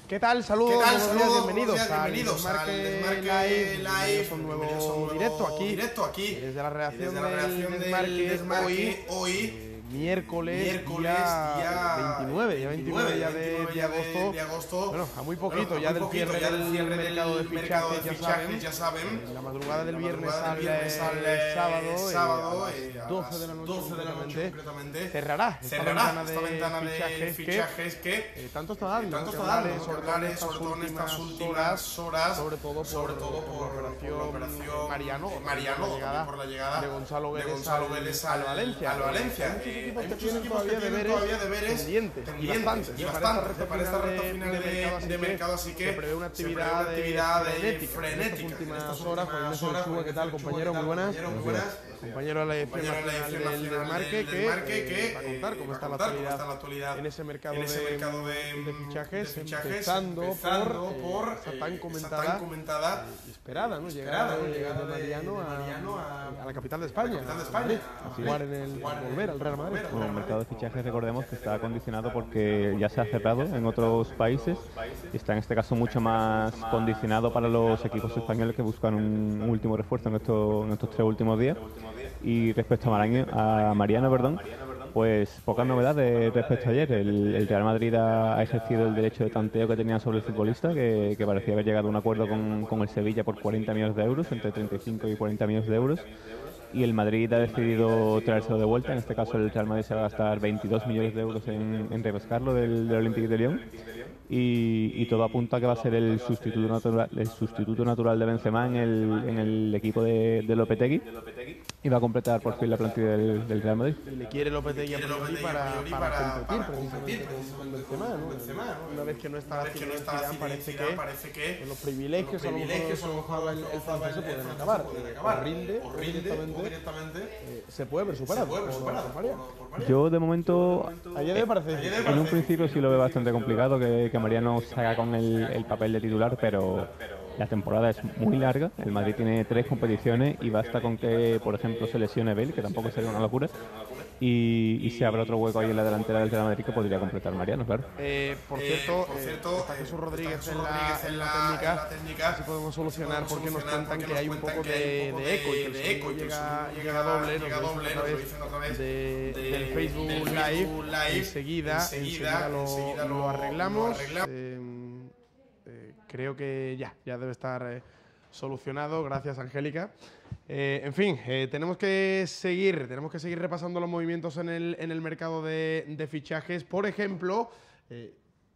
¿Qué tal? Saludos, bienvenidos al bienvenidos Desmarque Live, un nuevo directo aquí, desde la redacción del Desmarque, hoy, miércoles, día 29 de agosto, bueno, a muy poquito ya del cierre del mercado de fichajes, ya saben, la madrugada del viernes al sábado, a las 12 de la noche concretamente, cerrará esta ventana de fichajes que tanto está dando, sobre todo en estas últimas horas, sobre todo por la operación Mariano, por la llegada de Gonzalo Vélez al Valencia. Hay muchos equipos que tienen todavía deberes pendientes y bastante para esta recta final de mercado, así que se prevé una actividad frenética en estas últimas horas. ¿Qué tal, compañero? Muy buenas. Compañero de la edición nacional del Desmarque, que va a contar cómo está la actualidad en ese mercado de fichajes, empezando por esa tan comentada y esperada, ¿no? Llegada de Mariano a la capital de España, a jugar volver al Real Madrid. Bueno, el mercado de fichajes, recordemos que está condicionado porque ya se ha cerrado en otros países y está en este caso mucho más condicionado para los equipos españoles que buscan un último refuerzo en estos 3 últimos días. Y respecto a Mariano, pues pocas novedades respecto a ayer. El Real Madrid ha ejercido el derecho de tanteo que tenía sobre el futbolista, que parecía haber llegado a un acuerdo con el Sevilla por 40 millones de euros, entre 35 y 40 millones de euros. Y el Madrid ha decidido traérselo de vuelta. En este caso el Real Madrid se va a gastar 22 millones de euros en repescarlo del Olympique de Lyon. Y todo apunta a que va a ser el sustituto natural de Benzema en el equipo de Lopetegui, y va a completar por fin la plantilla del Real Madrid. Y le quiere Lopetegui a Priori para competir con Benzema, ¿no? Una vez que no está Zidane, parece que los privilegios a lo mejor el francés se pueden acabar. O rinde directamente, se puede ver superado por Mariano. Yo de momento, en un principio sí lo veo bastante complicado que Mariano salga con el papel de titular, pero la temporada es muy larga. El Madrid tiene 3 competiciones y basta con que, por ejemplo, se lesione Bale, que tampoco sería una locura, y se abra otro hueco ahí en la delantera del Real Madrid que podría completar Mariano, claro. Por cierto, está Jesús Rodríguez en la técnica, así podemos solucionar porque nos cuentan que hay un poco de eco y que el sonido llega doble, nos lo dicen otra vez del Facebook Live. Enseguida lo arreglamos. Creo que ya debe estar solucionado. Gracias, Angélica. En fin, tenemos que seguir repasando los movimientos en el mercado de fichajes. Por ejemplo,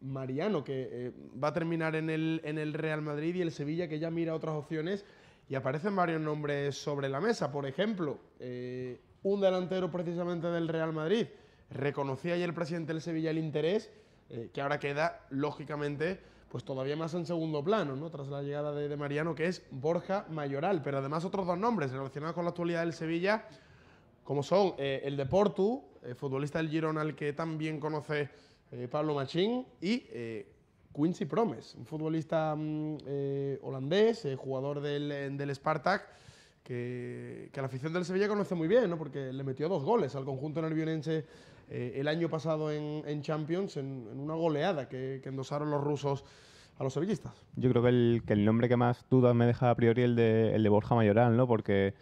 Mariano, que va a terminar en el Real Madrid, y el Sevilla, que ya mira otras opciones, y aparecen varios nombres sobre la mesa. Por ejemplo, un delantero precisamente del Real Madrid. Reconocía ayer el presidente del Sevilla el interés, que ahora queda, lógicamente, pues todavía más en segundo plano, ¿no? Tras la llegada de Mariano, que es Borja Mayoral. Pero además otros 2 nombres relacionados con la actualidad del Sevilla, como son el de Portu, futbolista del Girona, al que también conoce Pablo Machín, y Quincy Promes, un futbolista holandés, jugador del Spartak, que la afición del Sevilla conoce muy bien, ¿no? Porque le metió 2 goles al conjunto nervionense el año pasado en Champions, en una goleada que endosaron los rusos a los sevillistas. Yo creo que el nombre que más dudas me deja a priori el de Borja Mayoral, ¿no? Porque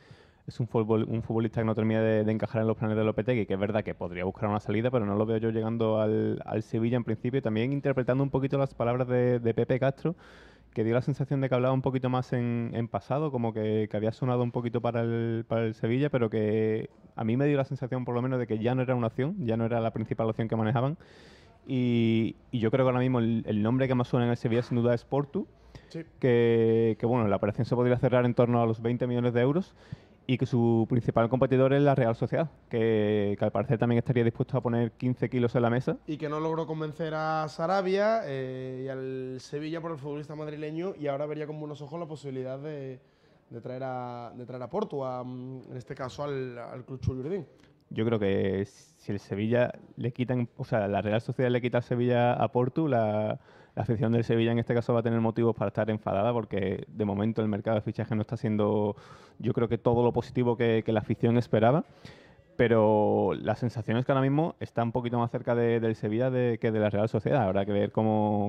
es un futbolista que no termina de encajar en los planes de Lopetegui, que es verdad que podría buscar una salida, pero no lo veo yo llegando al Sevilla en principio. También interpretando un poquito las palabras de Pepe Castro, que dio la sensación de que hablaba un poquito más en pasado, como que había sonado un poquito para el Sevilla, pero que a mí me dio la sensación por lo menos de que ya no era una opción, ya no era la principal opción que manejaban. Y yo creo que ahora mismo el nombre que más suena en el Sevilla sin duda es Portu, Sí. que bueno, la operación se podría cerrar en torno a los 20 millones de euros, y que su principal competidor es la Real Sociedad, que al parecer también estaría dispuesto a poner 15 kilos en la mesa. Y que no logró convencer a Sarabia y al Sevilla por el futbolista madrileño, y ahora vería con buenos ojos la posibilidad de traer a Portu, en este caso al Club Churiurdín. Yo creo que si el Sevilla le quitan, o sea, la Real Sociedad le quita a Sevilla a Portu, la afición del Sevilla en este caso va a tener motivos para estar enfadada, porque de momento el mercado de fichaje no está siendo, yo creo que todo lo positivo que la afición esperaba. pero la sensación es que ahora mismo está un poquito más cerca del Sevilla que de la Real Sociedad. Habrá que ver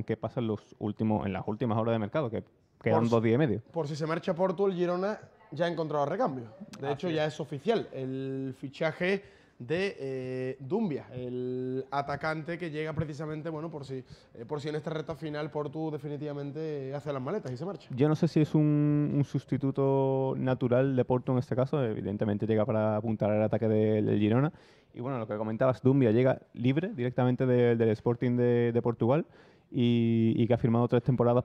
qué pasa en las últimas horas de mercado, que quedan 2 días y medio. Por si se marcha Portu, el Girona ya ha encontrado recambio. De hecho, ya es oficial el fichaje de Dumbia, el atacante que llega precisamente, bueno, por si en esta recta final Portu definitivamente hace las maletas y se marcha. Yo no sé si es un sustituto natural de Portu en este caso, evidentemente llega para apuntar al ataque del Girona. Y bueno, lo que comentabas, Dumbia llega libre directamente del Sporting de Portugal y que ha firmado 3 temporadas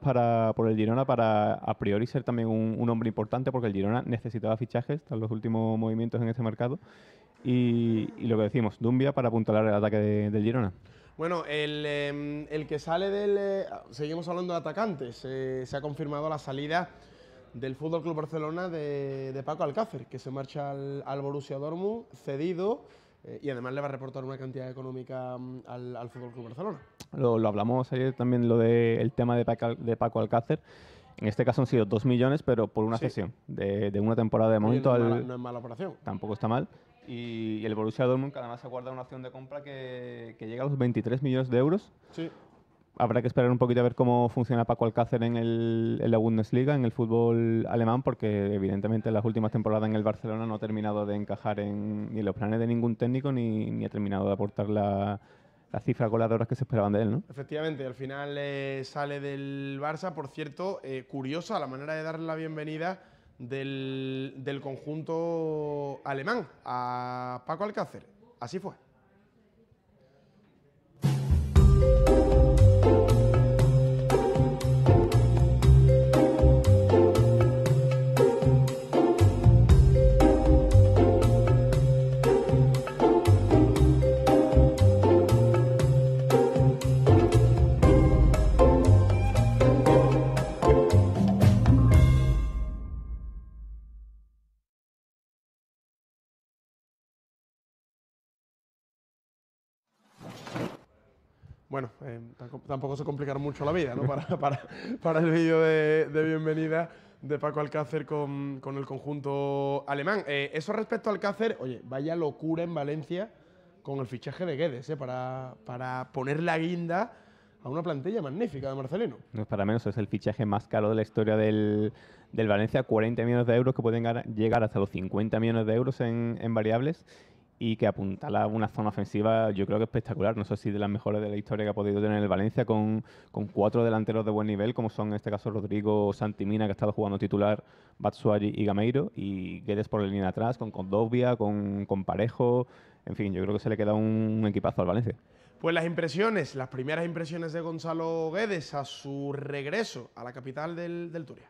por el Girona para a priori ser también un hombre importante, porque el Girona necesitaba fichajes tras los últimos movimientos en este mercado. Y lo que decimos, Dumbia para apuntalar el ataque del Girona. Bueno, el que sale seguimos hablando de atacantes. Se ha confirmado la salida del FC Barcelona de Paco Alcácer, que se marcha al Borussia Dortmund, cedido, y además le va a reportar una cantidad económica al FC Barcelona. Lo hablamos ayer también, el tema de Paco Alcácer. En este caso han sido 2 millones, pero por una cesión de una temporada de momento. No es mala operación. Tampoco está mal. Y el Borussia Dortmund, que además se guarda una opción de compra que llega a los 23 millones de euros. Sí. Habrá que esperar un poquito a ver cómo funciona Paco Alcácer en la Bundesliga, en el fútbol alemán, porque evidentemente en las últimas temporadas en el Barcelona no ha terminado de encajar ni en los planes de ningún técnico ni ha terminado de aportar la cifra goleadoras que se esperaban de él, ¿no? Efectivamente, al final sale del Barça. Por cierto, curiosa la manera de darle la bienvenida del conjunto alemán a Paco Alcácer. Así fue. Bueno, tampoco se complicaron mucho la vida, ¿no? para el vídeo de bienvenida de Paco Alcácer con el conjunto alemán. Eso respecto al Alcácer, oye, vaya locura en Valencia con el fichaje de Guedes, para poner la guinda a una plantilla magnífica de Marcelino. No es para menos, es el fichaje más caro de la historia del Valencia, 40 millones de euros que pueden llegar hasta los 50 millones de euros en variables. Y que apuntala una zona ofensiva, yo creo que espectacular. No sé si de las mejores de la historia que ha podido tener el Valencia, con 4 delanteros de buen nivel, como son en este caso Rodrigo, Santi Mina, que ha estado jugando titular, Batshuayi y Gameiro, y Guedes por la línea de atrás, con Condovia, con Parejo. En fin, yo creo que se le queda un equipazo al Valencia. Pues las primeras impresiones de Gonzalo Guedes a su regreso a la capital del Turia.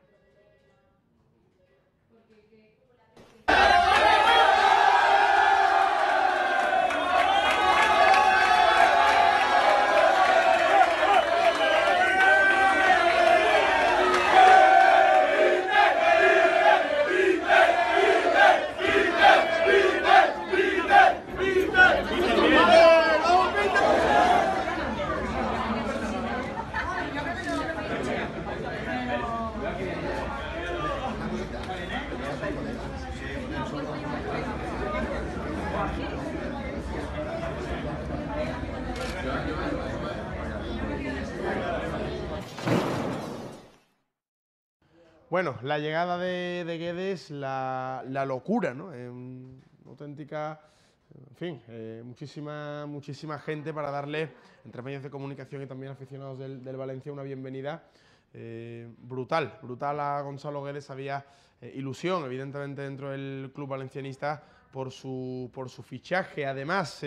Bueno, la llegada de Guedes, la locura, ¿no? Una auténtica, en fin, muchísima gente para darle, entre medios de comunicación y también aficionados del Valencia, una bienvenida brutal a Gonzalo Guedes. Había ilusión, evidentemente, dentro del club valencianista por su fichaje. Además,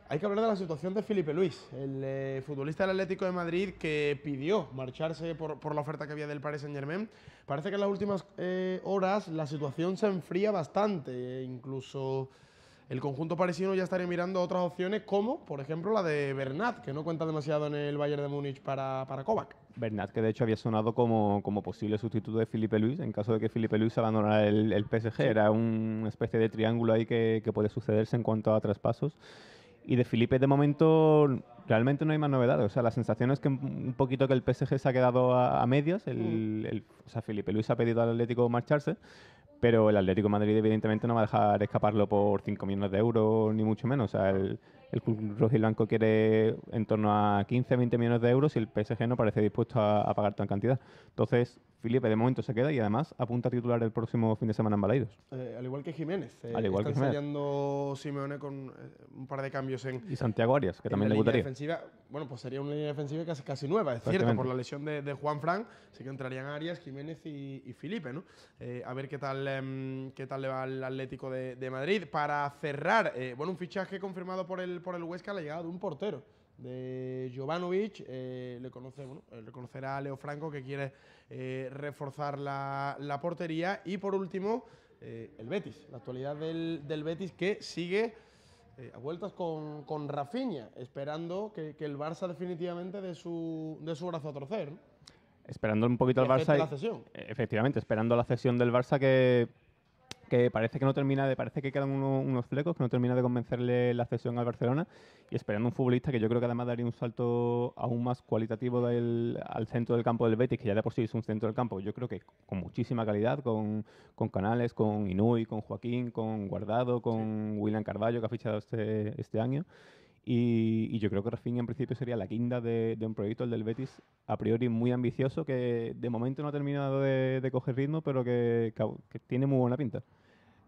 hay que hablar de la situación de Filipe Luis, el futbolista del Atlético de Madrid, que pidió marcharse por la oferta que había del Paris Saint-Germain. Parece que en las últimas horas la situación se enfría bastante. Incluso el conjunto parisino ya estaría mirando otras opciones, como por ejemplo la de Bernat, que no cuenta demasiado en el Bayern de Múnich para Kovac. Bernat, que de hecho había sonado como posible sustituto de Filipe Luis en caso de que Filipe Luis abandonara el PSG. Sí. Era una especie de triángulo ahí que puede sucederse en cuanto a traspasos. Y de Filipe, de momento, realmente no hay más novedades. O sea, la sensación es que un poquito que el PSG se ha quedado a medias. O sea, Filipe Luis ha pedido al Atlético marcharse, pero el Atlético de Madrid evidentemente no va a dejar escaparlo por 5 millones de euros, ni mucho menos. O sea, el club rojiblanco quiere en torno a 15-20 millones de euros y el PSG no parece dispuesto a pagar tan cantidad. Entonces, Felipe de momento se queda y además apunta a titular el próximo fin de semana en Balaidos. Al igual que Jiménez. Al igual que Jiménez. Ensayando Simeone con un par de cambios en... Y Santiago Arias, que también debutaría. Bueno, pues sería una línea defensiva casi nueva, es cierto, por la lesión de Juanfran. Sí que entrarían Arias, Jiménez y Felipe, ¿no? A ver qué tal le va al Atlético de Madrid. Para cerrar, bueno, un fichaje confirmado por el Huesca, la llegada de un portero, de Jovanovic. Le conocerá a Leo Franco, que quiere reforzar la portería. Y por último, el Betis, la actualidad del Betis, que sigue a vueltas con Rafinha, esperando que el Barça definitivamente dé su brazo a torcer, ¿no? Esperando un poquito al Barça. La cesión. Efectivamente, esperando la cesión del Barça, que parece que no termina parece que quedan unos flecos, que no termina de convencerle la cesión al Barcelona, y esperando un futbolista que yo creo que además daría un salto aún más cualitativo al centro del campo del Betis, que ya de por sí es un centro del campo, yo creo que con muchísima calidad, con Canales, con Inúi, con Joaquín, con Guardado, con William Carvalho, que ha fichado este año. Y yo creo que Rafinha en principio sería la guinda de un proyecto, el del Betis, a priori muy ambicioso, que de momento no ha terminado de coger ritmo, pero que tiene muy buena pinta.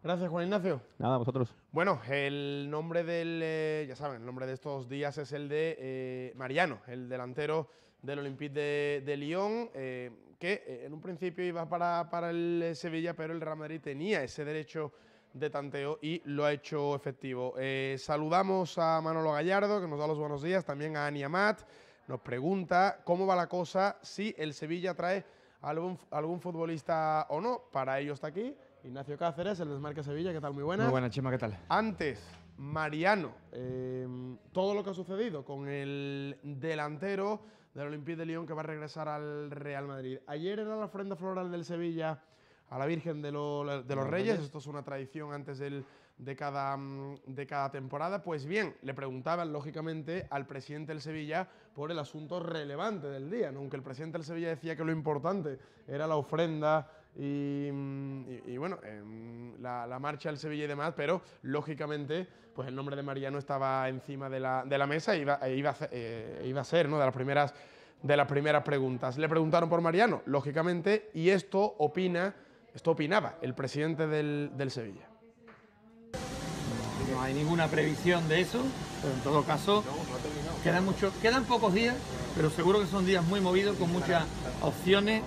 Gracias, Juan Ignacio. Nada, vosotros. Bueno, el nombre ya saben, el nombre de estos días es el de Mariano, el delantero del Olympique de Lyon, que en un principio iba para el Sevilla, pero el Real Madrid tenía ese derecho de tanteo y lo ha hecho efectivo. Saludamos a Manolo Gallardo, que nos da los buenos días, también a Ani Amat. Nos pregunta cómo va la cosa, si el Sevilla trae algún futbolista o no. Para ello está aquí Ignacio Cáceres, el Desmarque Sevilla. ¿Qué tal? Muy buenas. Muy buenas, Chema, ¿qué tal? Antes, Mariano, todo lo que ha sucedido con el delantero del Olympique de Lyon, que va a regresar al Real Madrid. Ayer era la ofrenda floral del Sevilla a la Virgen de los Reyes. Esto es una tradición antes de cada temporada. Pues bien, le preguntaban lógicamente al presidente del Sevilla por el asunto relevante del día, ¿no? Aunque el presidente del Sevilla decía que lo importante era la ofrenda y bueno, la marcha del Sevilla y demás, pero lógicamente pues el nombre de Mariano estaba encima de la mesa e iba a ser, ¿no?, de las primeras preguntas. Le preguntaron por Mariano, lógicamente, y esto opinaba el presidente del Sevilla. No hay ninguna previsión de eso, pero en todo caso quedan pocos días, pero seguro que son días muy movidos, con muchas opciones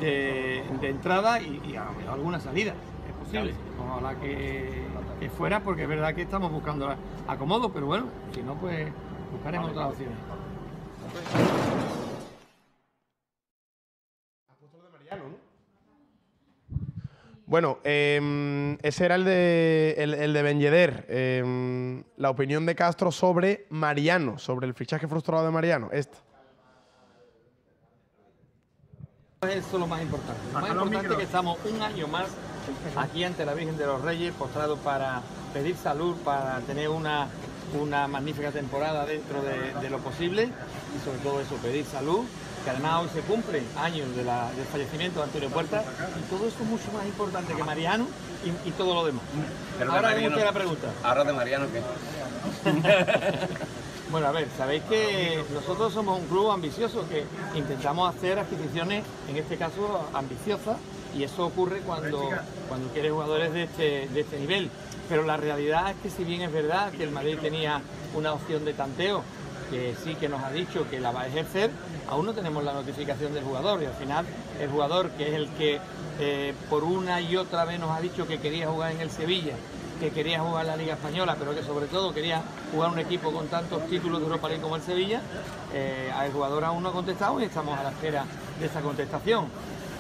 de entrada y alguna salida. Es posible, ojalá que fuera, porque es verdad que estamos buscando acomodo, pero bueno, si no, pues buscaremos otras opciones. Bueno, ese era el de Ben Yedder. La opinión de Castro sobre Mariano, sobre el fichaje frustrado de Mariano. Eso es lo más importante. Lo más importante es que estamos un año más aquí ante la Virgen de los Reyes, postrados para pedir salud, para tener una magnífica temporada dentro de lo posible, y sobre todo eso, pedir salud, que además hoy se cumplen años del fallecimiento de Antonio Puerta, y todo eso es mucho más importante que Mariano y todo lo demás. Pero ahora de Mariano, la pregunta. ¿Ahora de Mariano qué? Bueno, a ver, sabéis que nosotros somos un club ambicioso, que intentamos hacer adquisiciones, en este caso ambiciosas, y eso ocurre cuando quieres jugadores de este nivel. Pero la realidad es que, si bien es verdad que el Madrid tenía una opción de tanteo, que sí que nos ha dicho que la va a ejercer, aún no tenemos la notificación del jugador, y al final el jugador, que es el que por una y otra vez nos ha dicho que quería jugar en el Sevilla, que quería jugar en la Liga Española, pero que sobre todo quería jugar un equipo con tantos títulos de Europa League como el Sevilla, el jugador aún no ha contestado y estamos a la espera de esa contestación.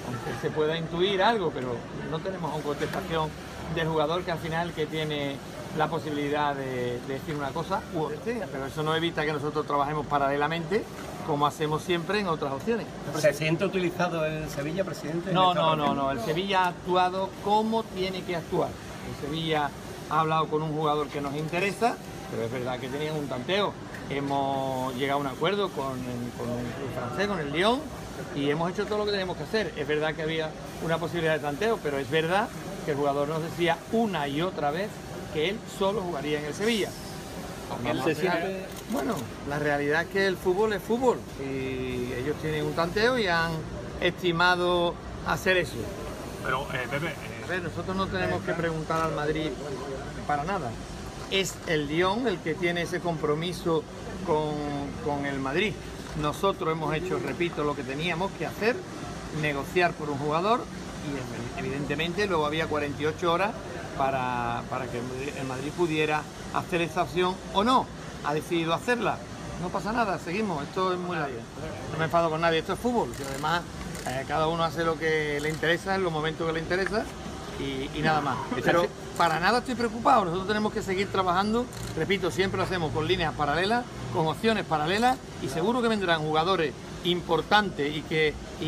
Aunque se pueda intuir algo, pero no tenemos aún contestación del jugador, que al final que tiene la posibilidad de decir una cosa u otra, pero eso no evita que nosotros trabajemos paralelamente, como hacemos siempre en otras opciones. ¿Se siente utilizado el Sevilla, presidente? No. El Sevilla ha actuado como tiene que actuar. El Sevilla ha hablado con un jugador que nos interesa, pero es verdad que tenían un tanteo. Hemos llegado a un acuerdo con un club francés, con el Lyon, y hemos hecho todo lo que teníamos que hacer. Es verdad que había una posibilidad de tanteo, pero es verdad que el jugador nos decía una y otra vez que él solo jugaría en el Sevilla. Bueno, la realidad es que el fútbol es fútbol y ellos tienen un tanteo y han estimado hacer eso. Pero, Pepe... A ver, nosotros no tenemos que preguntar al Madrid para nada. Es el Lyon el que tiene ese compromiso con el Madrid. Nosotros hemos hecho, repito, lo que teníamos que hacer, negociar por un jugador y evidentemente luego había 48 horas para que el Madrid pudiera hacer esa opción o no. Ha decidido hacerla. No pasa nada, seguimos. Esto es muy largo. No me enfado con nadie, esto es fútbol. Y además, cada uno hace lo que le interesa en los momentos que le interesa y nada más. Pero para nada estoy preocupado. Nosotros tenemos que seguir trabajando. Repito, siempre lo hacemos con líneas paralelas, con opciones paralelas y seguro que vendrán jugadores importantes y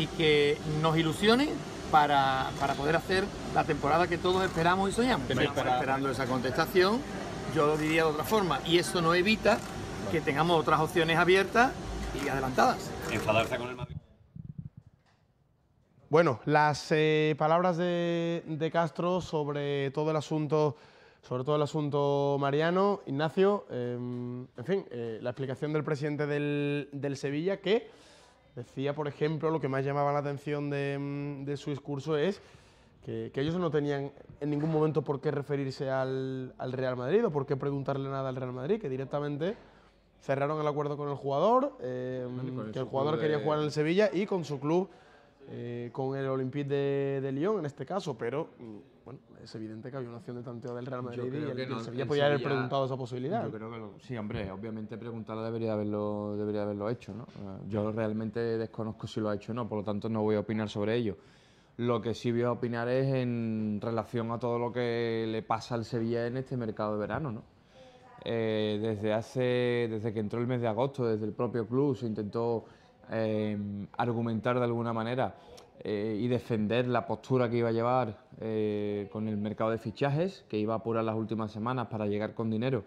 que nos ilusionen para poder hacer la temporada que todos esperamos y soñamos. Estamos esperando esa contestación, yo lo diría de otra forma, y eso no evita que tengamos otras opciones abiertas y adelantadas. Enfadarse con el Madrid. Bueno, las palabras de Castro sobre todo el asunto Mariano, Ignacio, en fin, la explicación del presidente del Sevilla, que decía, por ejemplo, lo que más llamaba la atención de su discurso es que ellos no tenían en ningún momento por qué referirse al Real Madrid o por qué preguntarle nada al Real Madrid, que directamente cerraron el acuerdo con el jugador, que el jugador quería jugar en el Sevilla y con su club, con el Olympique de Lyon en este caso, pero bueno, es evidente que había una opción de tanteo del Real Madrid y el Sevilla podía haber preguntado esa posibilidad. Yo creo que sí, hombre, obviamente preguntarlo debería haberlo hecho, ¿no? Yo realmente desconozco si lo ha hecho o no, por lo tanto no voy a opinar sobre ello. Lo que sí voy a opinar es en relación a todo lo que le pasa al Sevilla en este mercado de verano, ¿no? Desde que entró el mes de agosto, desde el propio club se intentó argumentar de alguna manera y defender la postura que iba a llevar con el mercado de fichajes, que iba a apurar las últimas semanas para llegar con dinero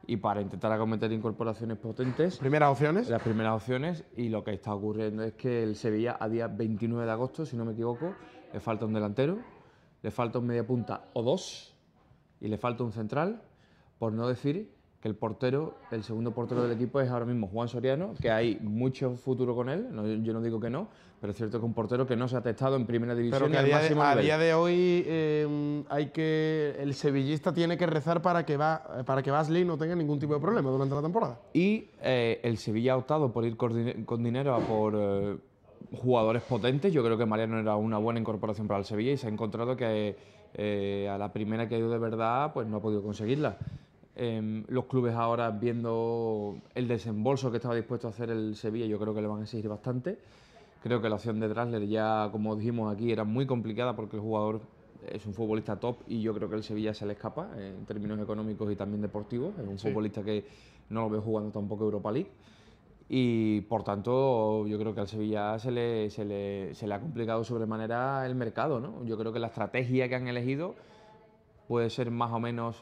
y para intentar acometer incorporaciones potentes. ¿Primeras opciones? Las primeras opciones, y lo que está ocurriendo es que el Sevilla a día 29 de agosto, si no me equivoco, le falta un delantero, le falta un mediapunta o dos y le falta un central, por no decir que el segundo portero del equipo es ahora mismo Juan Soriano, que hay mucho futuro con él, yo no digo que no, pero es cierto que un portero que no se ha testado en primera división. Pero que a día de hoy el sevillista tiene que rezar para que Basley no tenga ningún tipo de problema durante la temporada. Y el Sevilla ha optado por ir con dinero a por jugadores potentes. Yo creo que Mariano era una buena incorporación para el Sevilla y se ha encontrado que a la primera que ha ido de verdad pues no ha podido conseguirla. Los clubes ahora, viendo el desembolso que estaba dispuesto a hacer el Sevilla, yo creo que le van a exigir bastante. Creo que la opción de Draxler ya, como dijimos aquí, era muy complicada porque el jugador es un futbolista top y yo creo que el Sevilla se le escapa en términos económicos y también deportivos. Es un futbolista que no lo veo jugando tampoco Europa League y por tanto yo creo que al Sevilla se le ha complicado sobremanera el mercado, ¿no? Yo creo que la estrategia que han elegido puede ser más o menos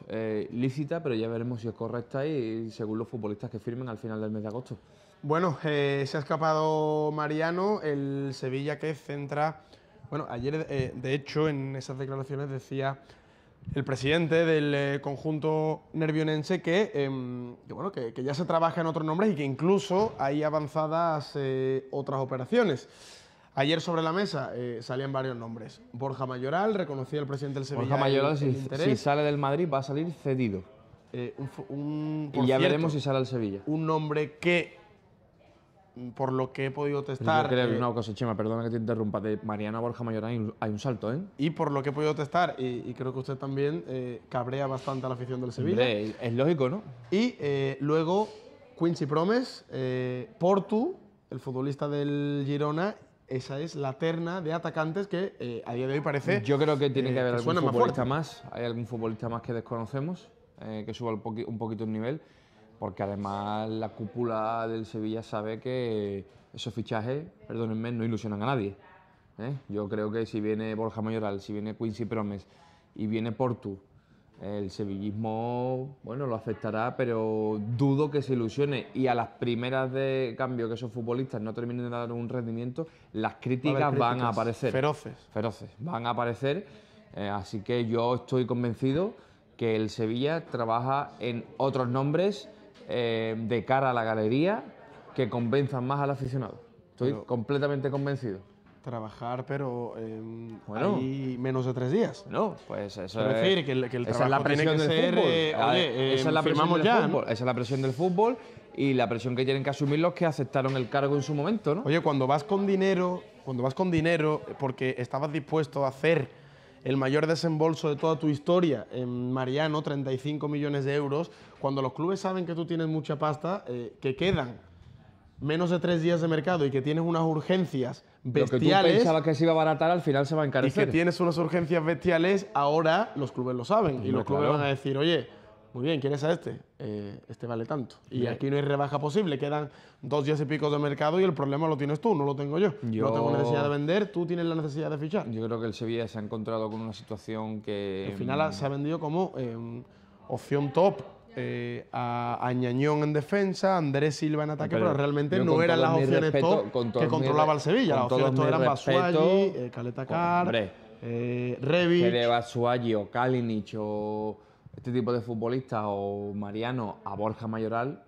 lícita, pero ya veremos si es correcta y según los futbolistas que firmen al final del mes de agosto. Bueno, se ha escapado Mariano, el Sevilla que centra... Bueno, ayer, de hecho, en esas declaraciones decía el presidente del conjunto nervionense que ya se trabaja en otros nombres y que incluso hay avanzadas otras operaciones. Ayer sobre la mesa salían varios nombres. Borja Mayoral, reconocía el presidente del Sevilla. Borja Mayoral, si sale del Madrid, va a salir cedido. Y ya veremos si sale al Sevilla. Un nombre que, por lo que he podido testar... Yo creo una cosa, Chema, perdona que te interrumpa, de Mariano a Borja Mayoral hay un salto, ¿eh? Y por lo que he podido testar, y creo que usted también, cabrea bastante a la afición del Sevilla. Hombre, es lógico, ¿no? Y luego Quincy Promes, Portu, el futbolista del Girona. Esa es la terna de atacantes que a día de hoy parece... Yo creo que tiene que haber algún futbolista más. Hay algún futbolista más que desconocemos, que suba un poquito el nivel, porque además la cúpula del Sevilla sabe que esos fichajes, perdónenme, no ilusionan a nadie. Yo creo que si viene Borja Mayoral, si viene Quincy Promes y viene Portu, el sevillismo, bueno, lo aceptará, pero dudo que se ilusione. Y a las primeras de cambio que esos futbolistas no terminen de dar un rendimiento, las críticas van a aparecer. Feroces. Van a aparecer Así que yo estoy convencido que el Sevilla trabaja en otros nombres de cara a la galería que convenzan más al aficionado. Estoy completamente convencido. Trabajar, pero Bueno. hay menos de 3 días. No, pues eso Es decir, que el esa es la trabajo tiene presión que del ser, fútbol. oye, Esa es la presión firmamos del ya, fútbol. ¿no? Esa es la presión del fútbol y la presión que tienen que asumir los que aceptaron el cargo en su momento, ¿no? Oye, cuando vas con dinero, porque estabas dispuesto a hacer el mayor desembolso de toda tu historia en Mariano, 35 millones de euros, cuando los clubes saben que tú tienes mucha pasta, que quedan menos de 3 días de mercado y que tienes unas urgencias Lo que tú bestiales pensabas que se iba a abaratar, al final se va a y encarecer. que tienes unas urgencias bestiales, ahora los clubes lo saben y los clubes claro. van a decir, oye, muy bien, ¿quieres a este? Este vale tanto. Y aquí no hay rebaja posible, quedan 2 días y pico de mercado y el problema lo tienes tú, no lo tengo yo. No tengo necesidad de vender, tú tienes la necesidad de fichar. Yo creo que el Sevilla se ha encontrado con una situación que... Al final se ha vendido como opción top a Ñañón en defensa, Andrés Silva en ataque, pero realmente yo no con eran todo las mi opciones respeto, top con todo que mi controlaba re- el Sevilla. Las con todo opciones top mi eran respeto, Batshuayi, Caleta Car, hombre, Rebic. que de Batshuayi o Kalinic o este tipo de futbolistas o Mariano a Borja Mayoral,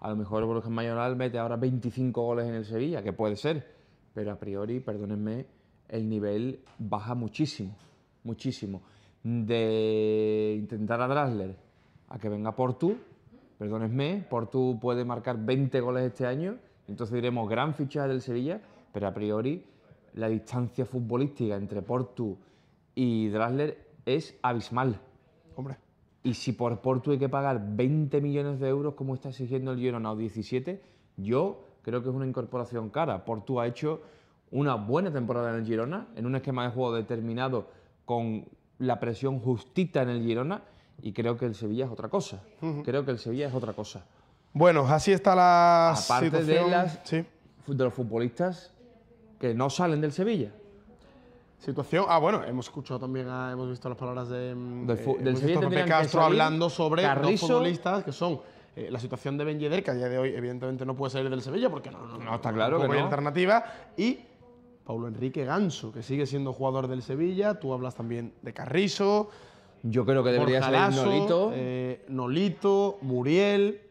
a lo mejor Borja Mayoral mete ahora 25 goles en el Sevilla, que puede ser, pero a priori, perdónenme, el nivel baja muchísimo, muchísimo. De intentar a Drasler a que venga Portu, perdónenme, Portu puede marcar 20 goles este año, entonces diremos gran fichaje del Sevilla, pero a priori la distancia futbolística entre Portu y Drasler es abismal. Hombre. Y si por Portu hay que pagar 20 millones de euros como está exigiendo el Girona o 17, yo creo que es una incorporación cara. Portu ha hecho una buena temporada en el Girona, en un esquema de juego determinado con la presión justita en el Girona, y creo que el Sevilla es otra cosa. Creo que el Sevilla es otra cosa. Bueno, así está la Aparte situación. de los futbolistas que no salen del Sevilla. Situación. Bueno, hemos escuchado también, hemos visto las palabras del Del Sevilla Sevilla Pepe tendrían que Castro salir hablando sobre Carrizo, dos futbolistas que son la situación de Ben Yedder, que a día de hoy evidentemente no puede salir del Sevilla porque no está claro que hay no. alternativa, y Paulo Enrique Ganso, que sigue siendo jugador del Sevilla. Tú hablas también de Carrizo, Yo creo que debería Borja salir Lasso, Nolito. Nolito, Muriel.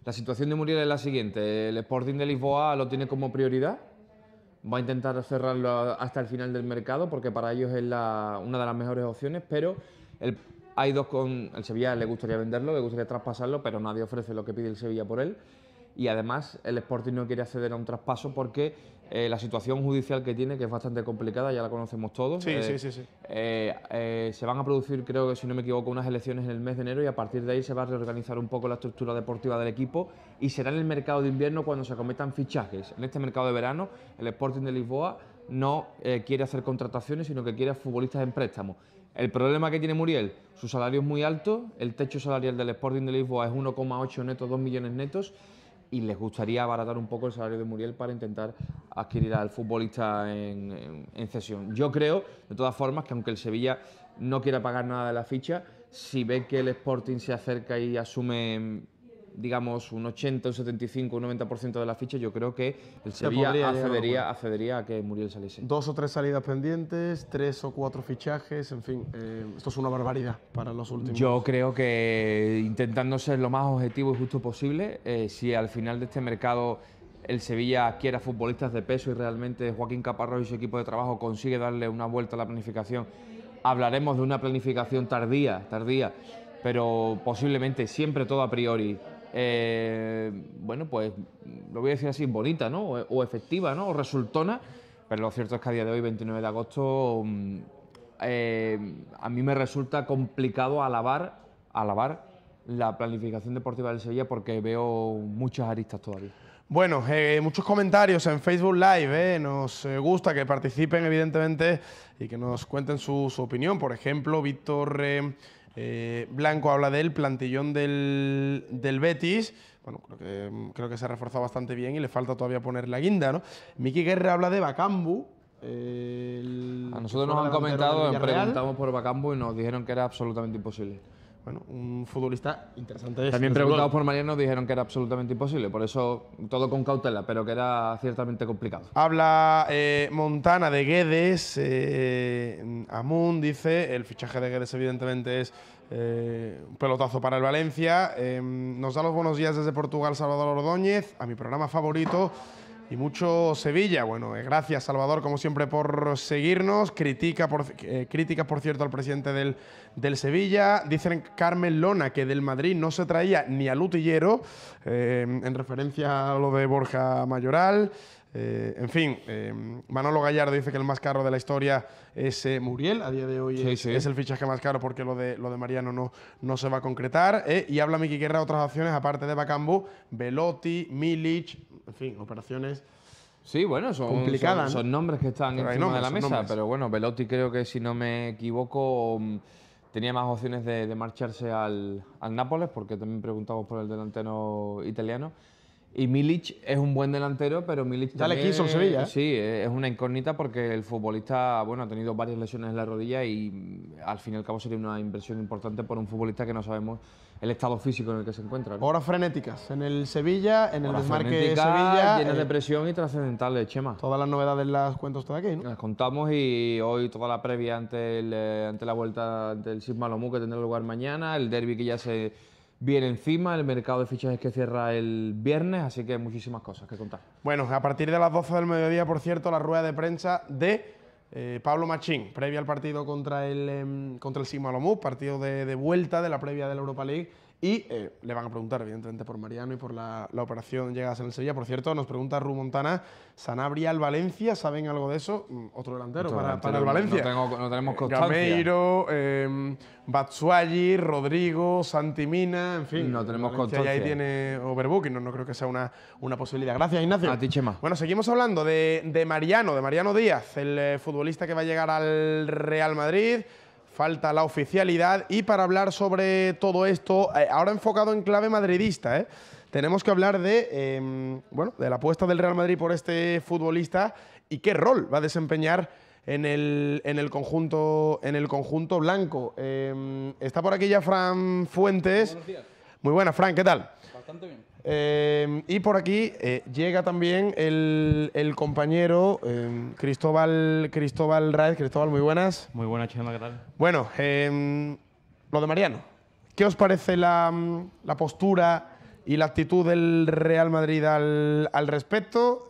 La situación de Muriel es la siguiente. El Sporting de Lisboa lo tiene como prioridad. Va a intentar cerrarlo hasta el final del mercado porque para ellos es una de las mejores opciones, pero el Sevilla le gustaría venderlo, le gustaría traspasarlo, pero nadie ofrece lo que pide el Sevilla por él. Y además el Sporting no quiere acceder a un traspaso porque la situación judicial que tiene, que es bastante complicada, ya la conocemos todos. Sí. Se van a producir, creo que si no me equivoco, unas elecciones en el mes de enero y a partir de ahí se va a reorganizar un poco la estructura deportiva del equipo y será en el mercado de invierno cuando se acometan fichajes. En este mercado de verano, el Sporting de Lisboa no quiere hacer contrataciones, sino que quiere futbolistas en préstamo. El problema que tiene Muriel, su salario es muy alto, el techo salarial del Sporting de Lisboa es 1,8 netos, 2 millones netos, y les gustaría abaratar un poco el salario de Muriel para intentar adquirir al futbolista en cesión. Yo creo, de todas formas, que aunque el Sevilla no quiera pagar nada de la ficha, si ve que el Sporting se acerca y asume, digamos, un 80, un 75, un 90% de la ficha, yo creo que el Sevilla accedería a que Muriel saliese. 2 o 3 salidas pendientes, 3 o 4 fichajes, en fin, esto es una barbaridad para los últimos. Yo creo que intentando ser lo más objetivo y justo posible, si al final de este mercado el Sevilla quiere a futbolistas de peso y realmente Joaquín Caparrós y su equipo de trabajo consigue darle una vuelta a la planificación, hablaremos de una planificación tardía, pero posiblemente siempre todo a priori. Bueno, pues lo voy a decir así, bonita, ¿no? O efectiva, ¿no? O resultona, pero lo cierto es que a día de hoy, 29 de agosto, a mí me resulta complicado alabar la planificación deportiva del Sevilla porque veo muchas aristas todavía. Bueno, muchos comentarios en Facebook Live, nos gusta que participen evidentemente y que nos cuenten su opinión. Por ejemplo, Víctor Blanco habla del plantillón del Betis. Bueno, creo que se ha reforzado bastante bien y le falta todavía poner la guinda, ¿no? Miki Guerra habla de Bakambu. A nosotros nos han comentado, preguntamos por Bakambu y nos dijeron que era absolutamente imposible. bueno, un futbolista interesante. También preguntados por Mariano dijeron que era absolutamente imposible, por eso todo con cautela, pero que era ciertamente complicado. Habla Montana de Guedes, Amun dice, el fichaje de Guedes evidentemente es un pelotazo para el Valencia. Nos da los buenos días desde Portugal Salvador Ordóñez, a mi programa favorito. Y mucho Sevilla. Bueno, gracias Salvador, como siempre, por seguirnos. Crítica, por cierto, al presidente del Sevilla. Dicen Carmen Lona que del Madrid no se traía ni al Utillero, en referencia a lo de Borja Mayoral. En fin, Manolo Gallardo dice que el más caro de la historia es Muriel. A día de hoy es el fichaje más caro porque lo de Mariano no se va a concretar. Y habla Miki Guerra de otras opciones, aparte de Bakambu, Belotti, Milic, en fin, operaciones. Sí, bueno, son nombres que están encima de la mesa, pero bueno, Belotti creo que, si no me equivoco, tenía más opciones de marcharse al Nápoles, porque también preguntamos por el delantero italiano. Y Milic es un buen delantero, pero Milic ya también, le quiso el Sevilla. Sí, es una incógnita porque el futbolista, bueno, ha tenido varias lesiones en la rodilla y al fin y al cabo sería una inversión importante por un futbolista que no sabemos el estado físico en el que se encuentra, ¿no? Horas frenéticas en el Sevilla, en el desmarque de frenéticas, Sevilla. Llenas de presión y trascendentales, Chema. Todas las novedades las cuento usted aquí, ¿no? Las contamos, y hoy toda la previa ante la vuelta del Sisma Lomú, que tendrá lugar mañana, el derbi que ya se viene encima, el mercado de fichajes que cierra el viernes, así que muchísimas cosas que contar. Bueno, a partir de las 12 del mediodía, por cierto, la rueda de prensa de Pablo Machín, previa al partido contra el Sigma Lomú, partido de vuelta de la previa de la Europa League. Y le van a preguntar, evidentemente, por Mariano y por la operación llegadas en el Sevilla. Por cierto, nos pregunta Ru Montana, Sanabria al Valencia, ¿saben algo de eso? Otro delantero para el Valencia. No tenemos constancia. Gameiro, Batshuayi, Rodrigo, Santi Mina, en fin. No tenemos Valencia constancia. Y ahí tiene overbooking, no creo que sea una posibilidad. Gracias, Ignacio. A ti, Chema. Bueno, seguimos hablando de Mariano Díaz, el futbolista que va a llegar al Real Madrid. Falta la oficialidad, y para hablar sobre todo esto, ahora enfocado en clave madridista, tenemos que hablar de la apuesta del Real Madrid por este futbolista y qué rol va a desempeñar en el conjunto blanco. Está por aquí ya Fran Fuentes. Buenos días. Muy buenas, Fran, ¿qué tal? Bastante bien. Y por aquí llega también el compañero Cristóbal Raez. Cristóbal, muy buenas. Muy buenas, Chema, ¿qué tal? Bueno, lo de Mariano. ¿Qué os parece la postura y la actitud del Real Madrid al respecto,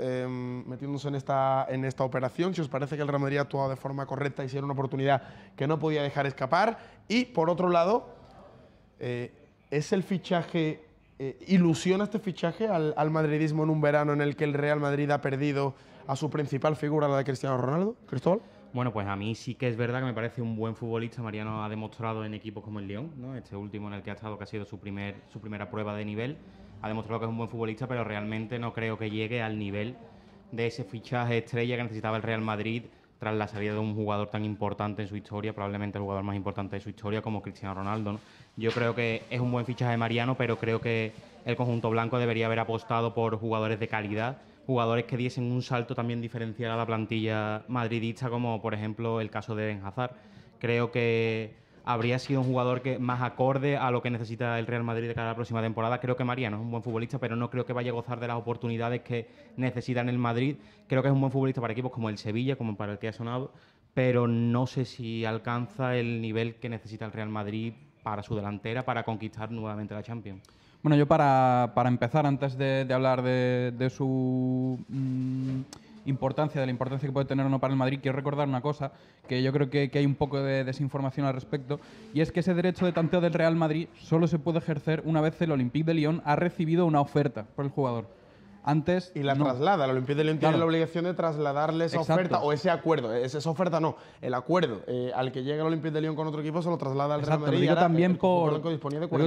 metiéndose en esta operación? Si os parece que el Real Madrid ha actuado de forma correcta y si era una oportunidad que no podía dejar escapar. Y, por otro lado, ¿es el fichaje... ¿ilusiona este fichaje al madridismo en un verano en el que el Real Madrid ha perdido a su principal figura, la de Cristiano Ronaldo? Cristóbal. Bueno, pues a mí sí que es verdad que me parece un buen futbolista. Mariano ha demostrado en equipos como el Lyon, ¿no? Este último en el que ha estado, que ha sido su primera prueba de nivel. Ha demostrado que es un buen futbolista, pero realmente no creo que llegue al nivel de ese fichaje estrella que necesitaba el Real Madrid tras la salida de un jugador tan importante en su historia, probablemente el jugador más importante de su historia, como Cristiano Ronaldo, ¿no? Yo creo que es un buen fichaje de Mariano, pero creo que el conjunto blanco debería haber apostado por jugadores de calidad, jugadores que diesen un salto también diferencial a la plantilla madridista, como por ejemplo el caso de Eden Hazard. Creo que habría sido un jugador que más acorde a lo que necesita el Real Madrid de cara a la próxima temporada. Creo que Mariano es un buen futbolista, pero no creo que vaya a gozar de las oportunidades que necesita en el Madrid. Creo que es un buen futbolista para equipos como el Sevilla, como para el que ha sonado, pero no sé si alcanza el nivel que necesita el Real Madrid para su delantera, para conquistar nuevamente la Champions. Bueno, yo para empezar, antes de hablar de su importancia, de la importancia que puede tener o no para el Madrid, quiero recordar una cosa, que yo creo que hay un poco de desinformación al respecto, y es que ese derecho de tanteo del Real Madrid solo se puede ejercer una vez el Olympique de Lyon ha recibido una oferta por el jugador. Antes y la no. traslada. El Olympique de Lyon tiene la obligación de trasladarle esa oferta o ese acuerdo. Esa oferta no, el acuerdo al que llega el Olympique de Lyon con otro equipo se lo traslada al Real Madrid. Lo digo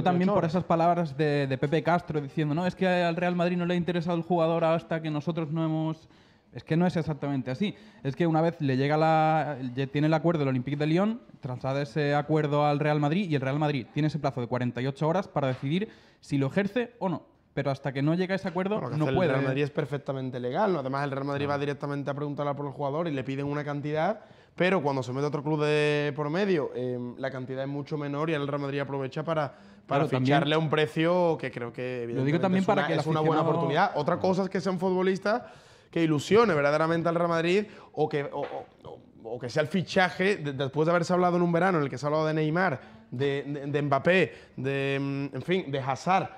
también por esas palabras de Pepe Castro diciendo, no, es que al Real Madrid no le ha interesado el jugador hasta que nosotros no hemos... Es que no es exactamente así. Es que una vez le llega tiene el acuerdo del Olympique de Lyon, traslada ese acuerdo al Real Madrid y el Real Madrid tiene ese plazo de 48 horas para decidir si lo ejerce o no. Pero hasta que no llega a ese acuerdo, no puede. El Real Madrid es perfectamente legal, ¿no? Además, el Real Madrid va directamente a preguntarle por el jugador y le piden una cantidad pero cuando se mete otro club de por medio, la cantidad es mucho menor y el Real Madrid aprovecha para ficharle a un precio que creo que evidentemente lo digo también para que es una buena oportunidad. Otra cosa es que sea un futbolista que ilusione verdaderamente al Real Madrid o que sea el fichaje, después de haberse hablado en un verano en el que se ha hablado de Neymar, de Mbappé, en fin, de Hazard,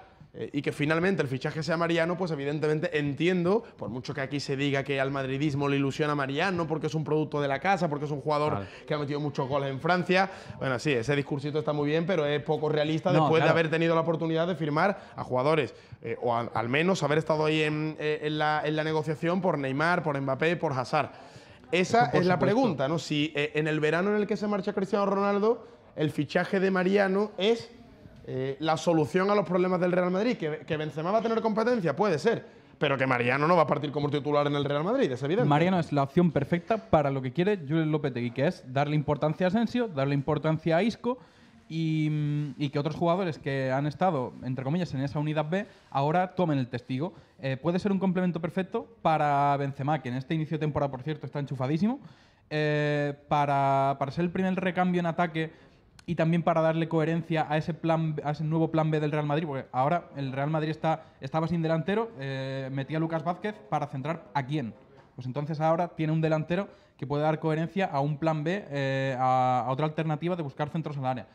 y que finalmente el fichaje sea Mariano, pues evidentemente entiendo, por mucho que aquí se diga que al madridismo le ilusiona a Mariano porque es un producto de la casa, porque es un jugador que ha metido muchos goles en Francia. Bueno, sí, ese discursito está muy bien, pero es poco realista después de haber tenido la oportunidad de firmar a jugadores, o al menos haber estado ahí en la negociación por Neymar, por Mbappé, por Hazard. Esa es la pregunta, ¿no? Si en el verano en el que se marcha Cristiano Ronaldo, el fichaje de Mariano es la solución a los problemas del Real Madrid. ¿Que Benzema va a tener competencia? Puede ser, pero que Mariano no va a partir como titular en el Real Madrid, es evidente. Mariano es la opción perfecta para lo que quiere Julen Lopetegui, que es darle importancia a Asensio, darle importancia a Isco y que otros jugadores que han estado, entre comillas, en esa unidad B, ahora tomen el testigo. Puede ser un complemento perfecto para Benzema, que en este inicio de temporada, por cierto, está enchufadísimo, para ser el primer recambio en ataque y también para darle coherencia a ese nuevo plan B del Real Madrid, porque ahora el Real Madrid estaba sin delantero, metía a Lucas Vázquez para centrar ¿a quién? Pues entonces ahora tiene un delantero que puede dar coherencia a un plan B, a otra alternativa de buscar centros al área.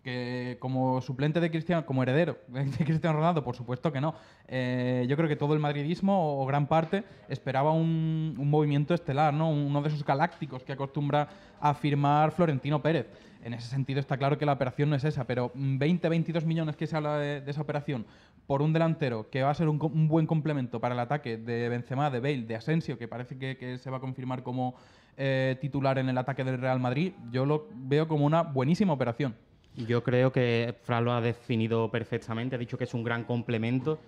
Que como suplente de Cristiano, como heredero de Cristiano Ronaldo, por supuesto que no. Yo creo que todo el madridismo, o gran parte, esperaba un movimiento estelar, ¿no? Uno de esos galácticos que acostumbra a firmar Florentino Pérez. En ese sentido está claro que la operación no es esa, pero 20-22 millones que se habla de esa operación por un delantero que va a ser un buen complemento para el ataque de Benzema, de Bale, de Asensio, que parece que se va a confirmar como titular en el ataque del Real Madrid, yo lo veo como una buenísima operación. Yo creo que Fran lo ha definido perfectamente, ha dicho que es un gran complemento.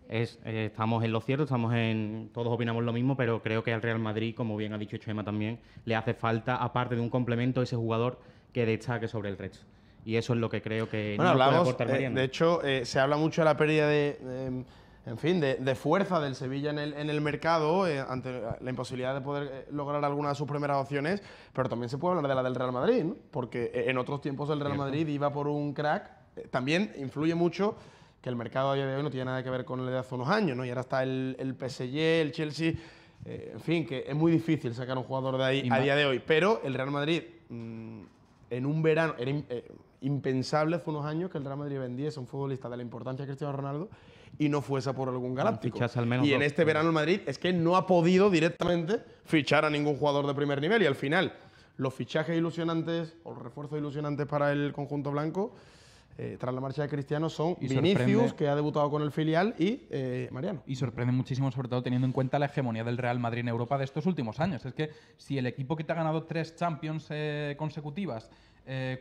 Estamos en lo cierto, todos opinamos lo mismo, pero creo que al Real Madrid, como bien ha dicho Chema también, le hace falta, aparte de un complemento, ese jugador que destaque sobre el resto. Y eso es lo que creo que no puede aportar Mariano. De hecho, se habla mucho de la pérdida de fuerza del Sevilla en el mercado ante la imposibilidad de poder lograr alguna de sus primeras opciones, pero también se puede hablar de la del Real Madrid, ¿no? Porque en otros tiempos el Real Madrid iba por un crack. También influye mucho que el mercado a día de hoy no tiene nada que ver con el de hace unos años, ¿no? Y ahora está el PSG, el Chelsea, en fin, que es muy difícil sacar un jugador de ahí a día de hoy. Pero el Real Madrid, en un verano, era impensable hace unos años que el Real Madrid vendiese a un futbolista de la importancia de Cristiano Ronaldo y no fuese por algún galáctico. Y en este verano el Madrid es que no ha podido directamente fichar a ningún jugador de primer nivel, y al final los fichajes ilusionantes o los refuerzos ilusionantes para el conjunto blanco tras la marcha de Cristiano son Vinicius, que ha debutado con el filial, y Mariano. Y sorprende muchísimo, sobre todo teniendo en cuenta la hegemonía del Real Madrid en Europa de estos últimos años. Es que si el equipo que te ha ganado 3 Champions consecutivas,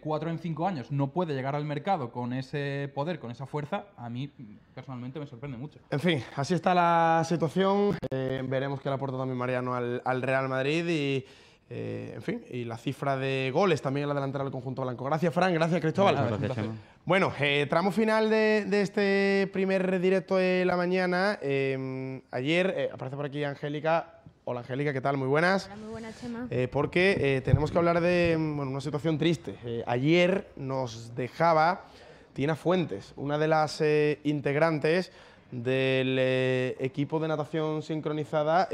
4 en 5 años, no puede llegar al mercado con ese poder, con esa fuerza, a mí personalmente me sorprende mucho. En fin, así está la situación. Veremos qué le aporta también Mariano al Real Madrid y en fin, y la cifra de goles también en la delantera del conjunto blanco. Gracias, Fran. Gracias, Cristóbal. Gracias, bueno, tramo final de este primer directo de la mañana. Ayer aparece por aquí Angélica. Hola, Angélica, ¿qué tal? Muy buenas. Hola, muy buenas, Chema. Porque tenemos que hablar de una situación triste. Ayer nos dejaba Tina Fuentes, una de las integrantes del equipo de natación sincronizada,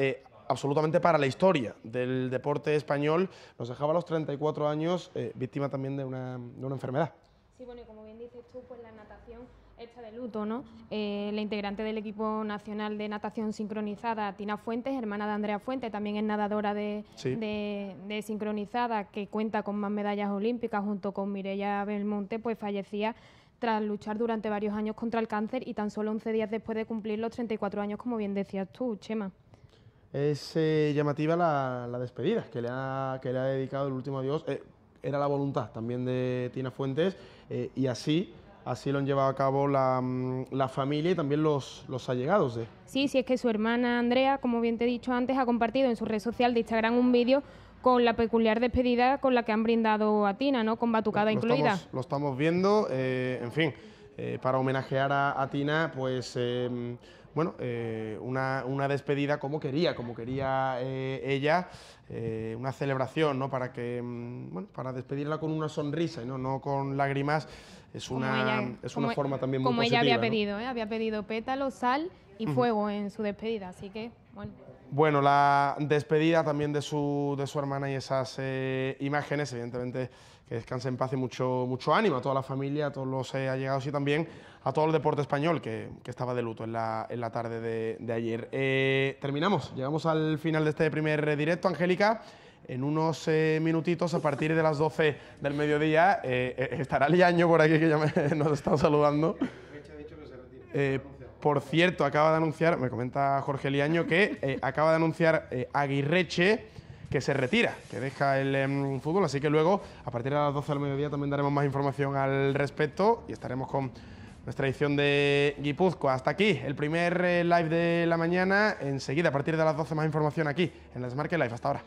absolutamente para la historia del deporte español. Nos dejaba a los 34 años, víctima también de una enfermedad. Sí, bueno, y como bien dices tú, pues la natación está de luto, ¿no? La integrante del equipo nacional de natación sincronizada, Tina Fuentes, hermana de Andrea Fuentes, también es nadadora de sincronizada, que cuenta con más medallas olímpicas, junto con Mireia Belmonte, pues fallecía tras luchar durante varios años contra el cáncer y tan solo 11 días después de cumplir los 34 años, como bien decías tú, Chema. Es llamativa la despedida que le ha dedicado el último adiós. Era la voluntad también de Tina Fuentes, y así lo han llevado a cabo la familia y también los allegados de. Sí, es que su hermana Andrea, como bien te he dicho antes, ha compartido en su red social de Instagram un vídeo con la peculiar despedida con la que han brindado a Tina, ¿no? Con batucada incluida. Lo estamos viendo, en fin. para homenajear a Tina, pues bueno, una despedida como quería ella, una celebración, ¿no? Para que, bueno, para despedirla con una sonrisa y no con lágrimas. Es una forma también muy positiva. Como ella había ¿no? pedido, había pedido pétalos, sal y fuego en su despedida, así que, bueno. Bueno, la despedida también de su hermana y esas imágenes, evidentemente que descanse en paz y mucho ánimo a toda la familia, a todos los allegados y también a todo el deporte español que estaba de luto en la tarde de ayer. Terminamos, llegamos al final de este primer directo, Angélica. En unos minutitos, a partir de las 12 del mediodía, estará Liaño por aquí, que ya nos está saludando. Por cierto, acaba de anunciar, me comenta Jorge Liaño, que acaba de anunciar Aguirreche que se retira, que deja el fútbol, así que luego, a partir de las 12 del mediodía, también daremos más información al respecto y estaremos con nuestra edición de Guipúzcoa. Hasta aquí el primer live de la mañana. Enseguida, a partir de las 12, más información aquí en el Smart Live. Hasta ahora.